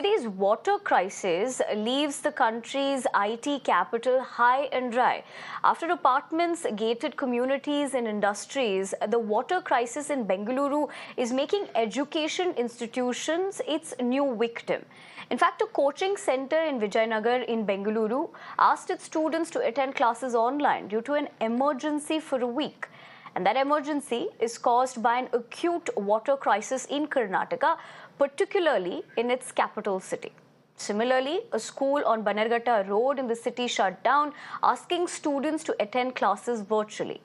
city's water crisis leaves the country's IT capital high and dry. After apartments, gated communities and industries, the water crisis in Bengaluru is making education institutions its new victim. In fact, a coaching center in Vijayanagar in Bengaluru asked its students to attend classes online due to an emergency for a week. And that emergency is caused by an acute water crisis in Karnataka, particularly in its capital city. Similarly, a school on Bannerghatta Road in the city shut down, asking students to attend classes virtually.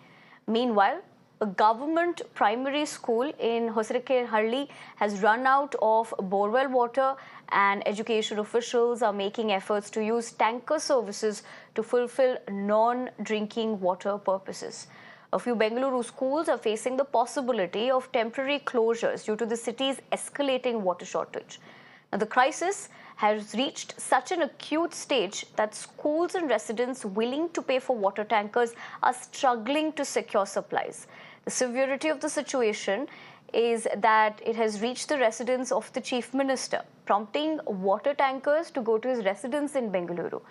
Meanwhile, a government primary school in Hosrekehalli has run out of borewell water, and education officials are making efforts to use tanker services to fulfill non-drinking water purposes. A few Bengaluru schools are facing the possibility of temporary closures due to the city's escalating water shortage. Now, the crisis has reached such an acute stage that schools and residents willing to pay for water tankers are struggling to secure supplies. The severity of the situation is that it has reached the residence of the Chief Minister, prompting water tankers to go to his residence in Bengaluru.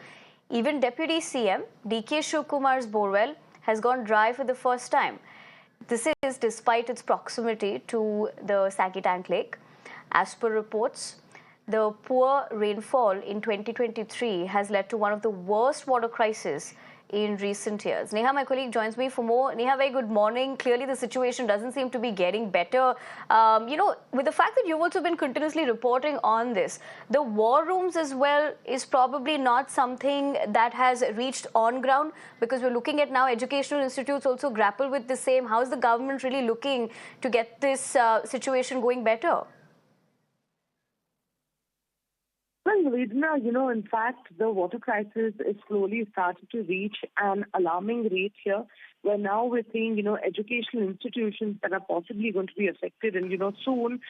Even Deputy CM D.K. Shivkumar's borewell has gone dry for the first time. This is despite its proximity to the Sagitank Lake. As per reports, the poor rainfall in 2023 has led to one of the worst water crises in recent years. Neha, my colleague, joins me for more. Neha, very good morning. Clearly, the situation doesn't seem to be getting better. With the fact that you've also been continuously reporting on this, the war rooms as well is probably not something that has reached on ground, because we're looking at now educational institutes also grapple with the same. How is the government really looking to get this situation going better? Well, Vedna, in fact, the water crisis is slowly starting to reach an alarming rate here, where now we're seeing, educational institutions that are possibly going to be affected. And, soon,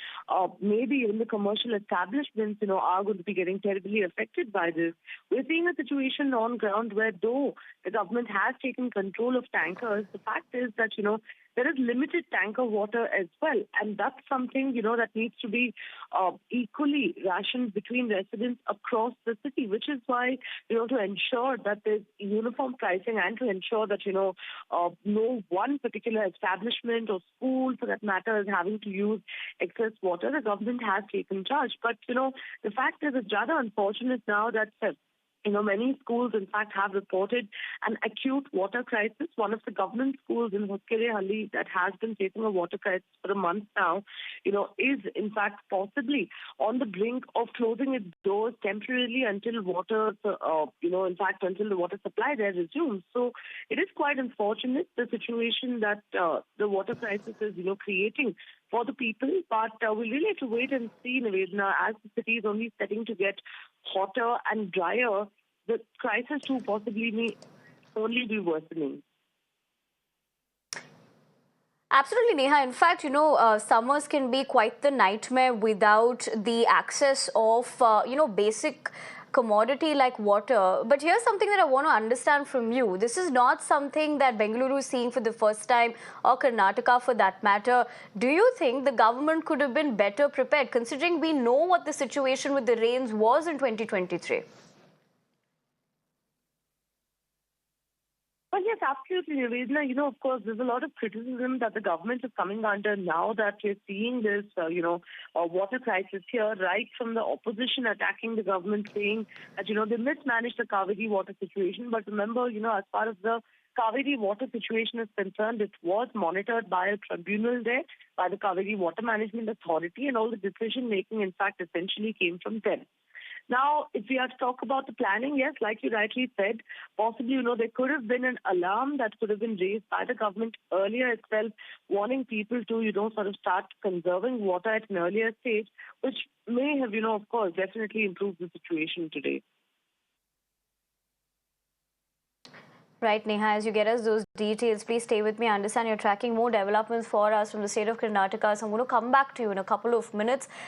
maybe even the commercial establishments, are going to be getting terribly affected by this. We're seeing a situation on ground where, though the government has taken control of tankers, the fact is that, there is limited tanker water as well. And that's something, that needs to be equally rationed between residents across the city, which is why, to ensure that there's uniform pricing and to ensure that, no one particular establishment or school, for that matter, is having to use excess water, the government has taken charge. But, the fact is it's rather unfortunate now that many schools, in fact, have reported an acute water crisis. One of the government schools in Hosrekehalli that has been facing a water crisis for a month now, is, in fact, possibly on the brink of closing its doors temporarily until water, until the water supply there resumes. So it is quite unfortunate, the situation that the water crisis is, creating for the people. But we really have to wait and see, Nivedana, as the city is only setting to get hotter and drier, the crisis too possibly may only be worsening. Absolutely, Neha. In fact, summers can be quite the nightmare without the access of, basic commodity like water. But here's something that I want to understand from you. This is not something that Bengaluru is seeing for the first time, or Karnataka for that matter. Do you think the government could have been better prepared, considering we know what the situation with the rains was in 2023? Well, yes, absolutely, Nivedana. Of course, there's a lot of criticism that the government is coming under now that we're seeing this, water crisis here, right from the opposition attacking the government, saying that, they mismanaged the Kaveri water situation. But remember, as far as the Kaveri water situation is concerned, it was monitored by a tribunal there, by the Kaveri Water Management Authority, and all the decision-making, in fact, essentially came from them. Now, if we have to talk about the planning, yes, like you rightly said, possibly, there could have been an alarm that could have been raised by the government earlier itself, warning people to, sort of start conserving water at an earlier stage, which may have, of course, definitely improved the situation today. Right, Neha, as you get us those details, please stay with me. I understand you're tracking more developments for us from the state of Karnataka, so I'm going to come back to you in a couple of minutes.